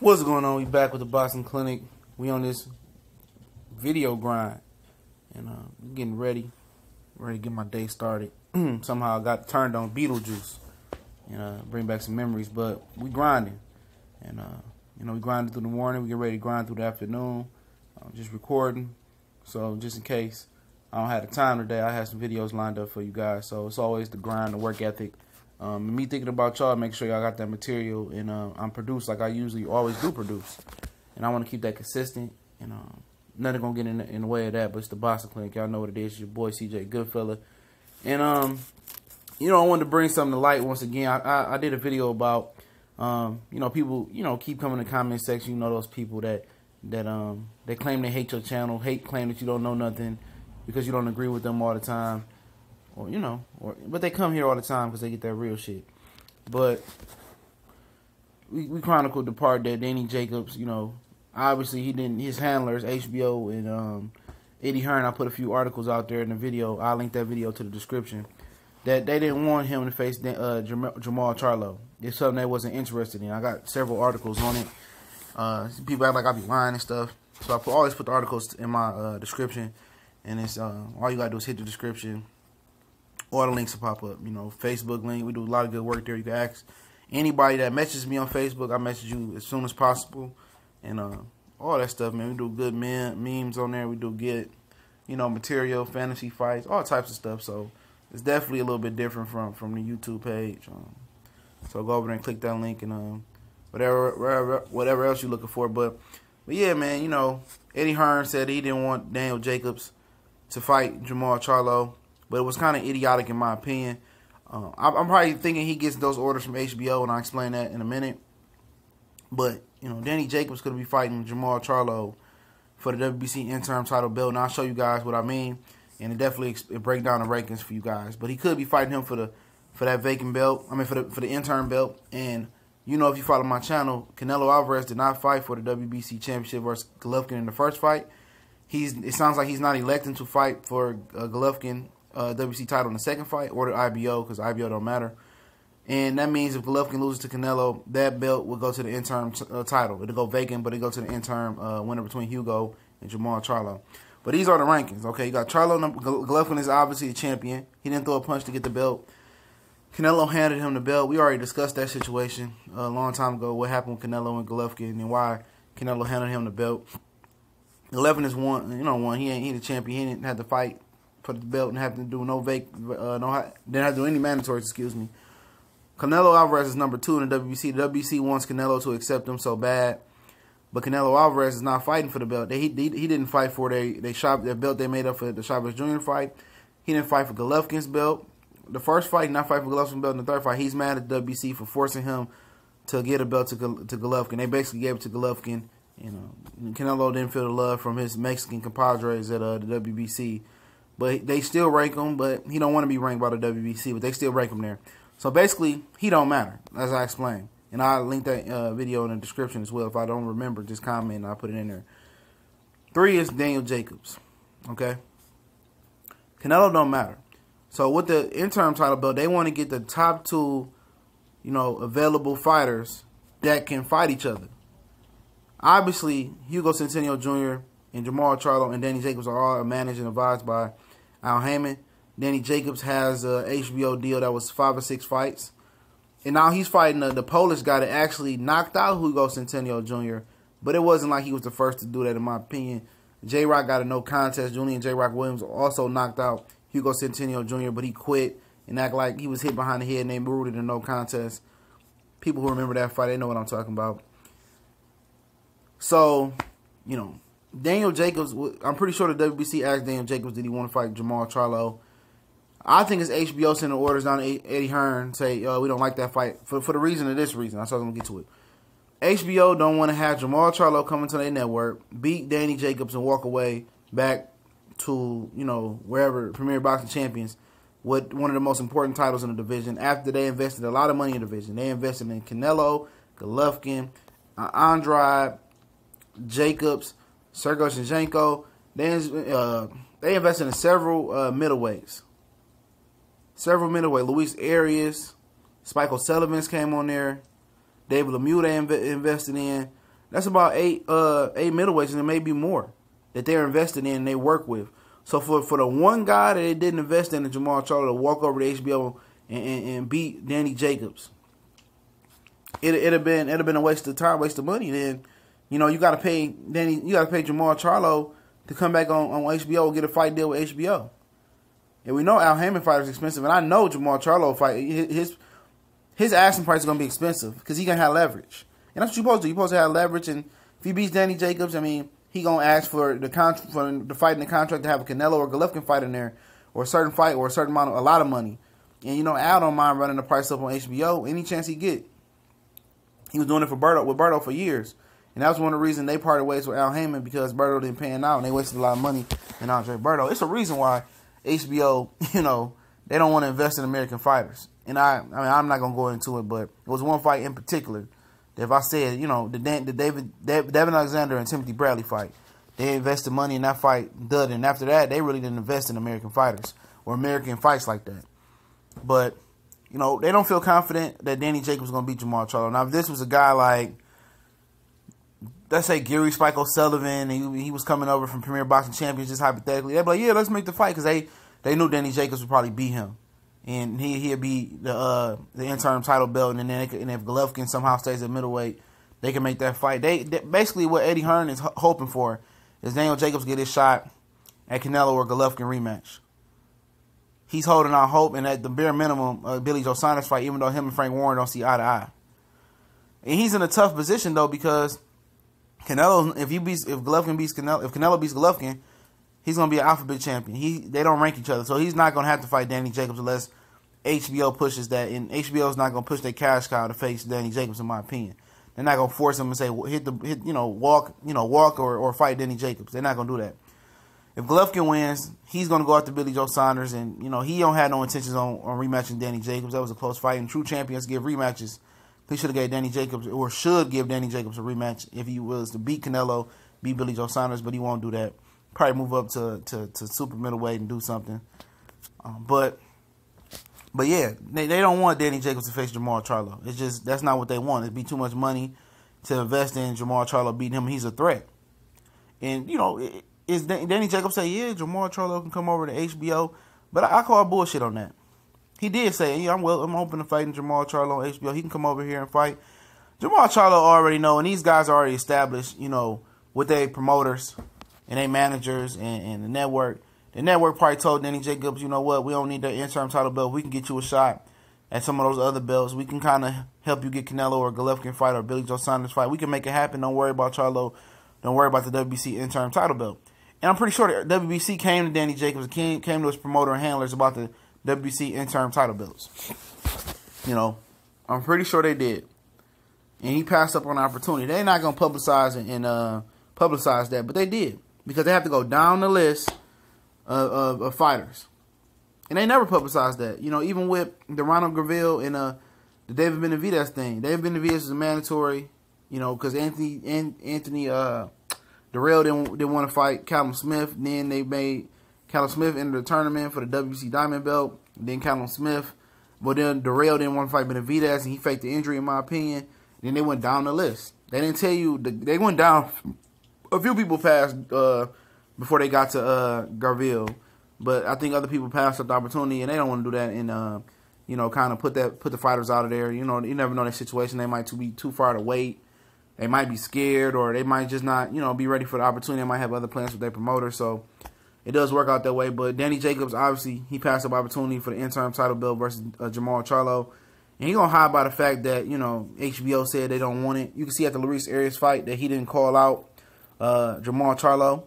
What's going on? We back with the Boxing Clinic. We on this video grind, and getting ready to get my day started. Somehow I got turned on Beetlejuice, and bring back some memories. But we grinding, and we grinding through the morning. We get ready to grind through the afternoon. Just recording, so just in case I don't have the time today, I have some videos lined up for you guys. So it's always the grind, the work ethic. Me thinking about y'all, make sure y'all got that material, and I'm produced like I usually always do produce, and I want to keep that consistent, and nothing gonna get in the way of that. But it's the Boxing Clinic, y'all know what it is. It's your boy CJ Goodfella, and I wanted to bring something to light once again. I did a video about people keep coming in the comment section. Those people that claim they hate your channel, claim that you don't know nothing because you don't agree with them all the time. But they come here all the time because they get that real shit. But we chronicled the part that Danny Jacobs, obviously he didn't. His handlers, HBO and Eddie Hearn, I put a few articles out there in the video. I'll link that video to the description. That they didn't want him to face Jermall Charlo. It's something they wasn't interested in. I got several articles on it. People act like I be lying and stuff. So I always put the articles in my description, and it's all you gotta do is hit the description. All the links will pop up. Facebook link. We do a lot of good work there. You can ask anybody that messages me on Facebook. I message you as soon as possible. And all that stuff, man. We do good memes on there. We do good, material, fantasy fights, all types of stuff. So it's definitely a little bit different from the YouTube page. So go over there and click that link and whatever else you're looking for. But yeah, man, Eddie Hearn said he didn't want Daniel Jacobs to fight Jermall Charlo. But it was kind of idiotic in my opinion. I'm probably thinking he gets those orders from HBO, and I'll explain that in a minute. But, Danny Jacobs could be fighting Jermall Charlo for the WBC Interim title belt, and I'll show you guys what I mean. And it definitely break down the rankings for you guys. But he could be fighting him for that vacant belt. I mean, for the interim belt. And, if you follow my channel, Canelo Alvarez did not fight for the WBC Championship versus Golovkin in the first fight. It sounds like he's not electing to fight for Golovkin WBC title in the second fight, or the IBO, because IBO don't matter. And that means if Golovkin loses to Canelo, that belt will go to the interim title. It'll go vacant, but it'll go to the interim winner between Hugo and Jermall Charlo. But these are the rankings, okay? You got Charlo. Golovkin is obviously the champion. He didn't throw a punch to get the belt. Canelo handed him the belt. We already discussed that situation a long time ago, what happened with Canelo and Golovkin and why Canelo handed him the belt. Golovkin is one. He the champion. He didn't have to fight for the belt and have to do didn't have to do any mandatories, excuse me. Canelo Alvarez is number 2 in the WBC. The WBC wants Canelo to accept him so bad, but Canelo Alvarez is not fighting for the belt. He didn't fight for their belt they made up for the Chavez Jr. fight. He didn't fight for Golovkin's belt. The first fight, not fight for Golovkin's belt. In the third fight, he's mad at the WBC for forcing him to get a belt to Golovkin. They basically gave it to Golovkin. Canelo didn't feel the love from his Mexican compadres at the WBC. But they still rank him, but he don't want to be ranked by the WBC, but they still rank him there. So basically, he don't matter, as I explained. And I'll link that video in the description as well. If I don't remember, just comment and I'll put it in there. 3 is Daniel Jacobs, okay? Canelo don't matter. So with the interim title belt, they want to get the top 2, available fighters that can fight each other. Obviously, Hugo Centennial Jr. and Jermall Charlo and Danny Jacobs are all managed and advised by Al Heyman. Danny Jacobs has a HBO deal that was 5 or 6 fights. And now he's fighting the Polish guy that actually knocked out Hugo Centennial Jr. But it wasn't like he was the first to do that, in my opinion. J-Rock got a no contest. Julian J-Rock Williams also knocked out Hugo Centennial Jr., but he quit and acted like he was hit behind the head and they ruled it a no contest. People who remember that fight, they know what I'm talking about. So, Daniel Jacobs, I'm pretty sure the WBC asked Daniel Jacobs, did he want to fight Jermall Charlo? I think it's HBO sending orders down to Eddie Hearn, say, we don't like that fight. For the reason of this reason. That's what I'm going to get to it. HBO don't want to have Jermall Charlo come into their network, beat Danny Jacobs, and walk away back to, wherever, Premier Boxing Champions, with one of the most important titles in the division after they invested a lot of money in the division. They invested in Canelo, Golovkin, Andrade, Jacobs, Sergey Shinchenko. They invested in several middleweights. Luis Arias, Spike O'Sullivan's came on there. David Lemieux they invested in. That's about eight middleweights, and it may be more that they're invested in and they work with. So for the one guy that they didn't invest in, Jermall Charlo, to walk over to HBO and beat Danny Jacobs, it'd have been a waste of time, waste of money. Then, you got to pay Jermall Charlo to come back on HBO and get a fight deal with HBO. And we know Al Haymon fight is expensive, and I know Jermall Charlo fight his asking price is gonna be expensive because he gonna have leverage, and that's what you're supposed to do. You're supposed to have leverage, and if he beats Danny Jacobs, I mean, he gonna ask for the fight in the contract to have a Canelo or Golovkin fight in there, or a certain fight, or a lot of money. And Al don't mind running the price up on HBO any chance he get. He was doing it with Berto for years, and that was one of the reasons they parted ways with Al Haymon, because Berto didn't pay him out, and they wasted a lot of money in Andre Berto. It's a reason why HBO, they don't want to invest in American fighters. And I'm not gonna go into it, but it was one fight in particular that if I said, the Devin Alexander and Timothy Bradley fight, they invested money in that fight, dud, and after that, they really didn't invest in American fighters or American fights like that. But they don't feel confident that Danny Jacobs was gonna beat Jermall Charlo. Now, if this was a guy like, let's say Gary Spike O'Sullivan, and he was coming over from Premier Boxing Champions, just hypothetically, they'd be like, yeah, let's make the fight, because they knew Danny Jacobs would probably beat him. And he'd be the interim title belt, and then if Golovkin somehow stays at middleweight, they can make that fight. They basically what Eddie Hearn is hoping for is Daniel Jacobs get his shot at Canelo or Golovkin rematch. He's holding out hope, and at the bare minimum, Billy Joe Saunders fight, even though him and Frank Warren don't see eye to eye. And he's in a tough position though, because Canelo, if Canelo beats Golovkin, he's gonna be an alphabet champion. They don't rank each other, so he's not gonna have to fight Danny Jacobs unless HBO pushes that, and HBO is not gonna push their cash cow to face Danny Jacobs, in my opinion. They're not gonna force him and say walk or fight Danny Jacobs. They're not gonna do that. If Golovkin wins, he's gonna go after Billy Joe Saunders, and he don't have no intentions on rematching Danny Jacobs. That was a close fight, and true champions give rematches. He should have gave Danny Jacobs, or should give Danny Jacobs a rematch if he was to beat Canelo, beat Billy Joe Saunders, but he won't do that. Probably move up to super middleweight and do something. But yeah, they don't want Danny Jacobs to face Jermall Charlo. It's just, that's not what they want. It'd be too much money to invest in Jermall Charlo beating him. He's a threat. And, is Danny Jacobs say, yeah, Jermall Charlo can come over to HBO, but I call bullshit on that. He did say, yeah, I'm open to fighting Jermall Charlo on HBO. He can come over here and fight. Jermall Charlo already know, and these guys are already established, with their promoters and their managers and the network. The network probably told Danny Jacobs, you know what, we don't need the interim title belt. We can get you a shot at some of those other belts. We can kind of help you get Canelo or Golovkin fight or Billy Joe Saunders fight. We can make it happen. Don't worry about Charlo. Don't worry about the WBC interim title belt. And I'm pretty sure the WBC came to Danny Jacobs, came to his promoter and handlers about the WBC interim title belts. I'm pretty sure they did. And he passed up on the opportunity. They're not going to publicize that, but they did. Because they have to go down the list of fighters. And they never publicized that. Even with the Ronald Graville and the David Benavidez thing. David Benavidez is a mandatory, because Anthony Darrell didn't want to fight Callum Smith. Then they made Callum Smith enter the tournament for the WBC Diamond Belt. Then Callum Smith. But then Darrell didn't want to fight Benavidez, and he faked the injury, in my opinion. Then they went down the list. They didn't tell you. They went down. A few people passed before they got to Garville, but I think other people passed up the opportunity, and they don't want to do that. And kind of put the fighters out of there. You never know their situation. They might be too far to wait. They might be scared, or they might just not, be ready for the opportunity. They might have other plans with their promoter. So it does work out that way. But Danny Jacobs, obviously, he passed up opportunity for the interim title belt versus Jermall Charlo. And he's going to hide by the fact that, HBO said they don't want it. You can see at the Luis Arias fight that he didn't call out Jermall Charlo.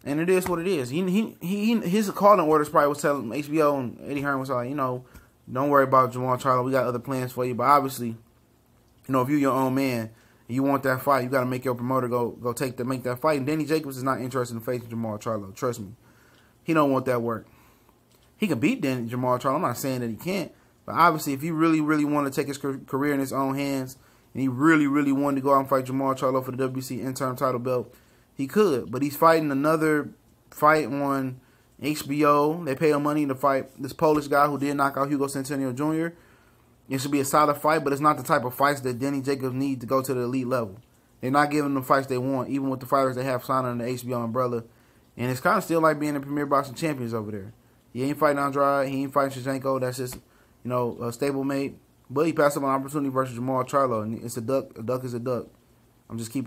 And it is what it is. His calling orders probably was telling HBO, and Eddie Hearn was like, don't worry about Jermall Charlo. We got other plans for you. But obviously, if you're your own man and you want that fight, you got to make your promoter make that fight. And Danny Jacobs is not interested in facing Jermall Charlo. Trust me. He don't want that work. He can beat Jermall Charlo. I'm not saying that he can't. But obviously, if he really, really wanted to take his career in his own hands, and he really, really wanted to go out and fight Jermall Charlo for the WBC interim title belt, he could. But he's fighting another fight on HBO. They pay him money to fight this Polish guy who did knock out Hugo Centennial Jr. It should be a solid fight, but it's not the type of fights that Danny Jacobs needs to go to the elite level. They're not giving them fights they want, even with the fighters they have signed under the HBO umbrella. And it's kind of still like being the Premier Boxing Champions over there. He ain't fighting Andrade. He ain't fighting Shevchenko. That's just, a stablemate. But he passed up an opportunity versus Jermall Charlo. And it's a duck. A duck is a duck. I'm just keeping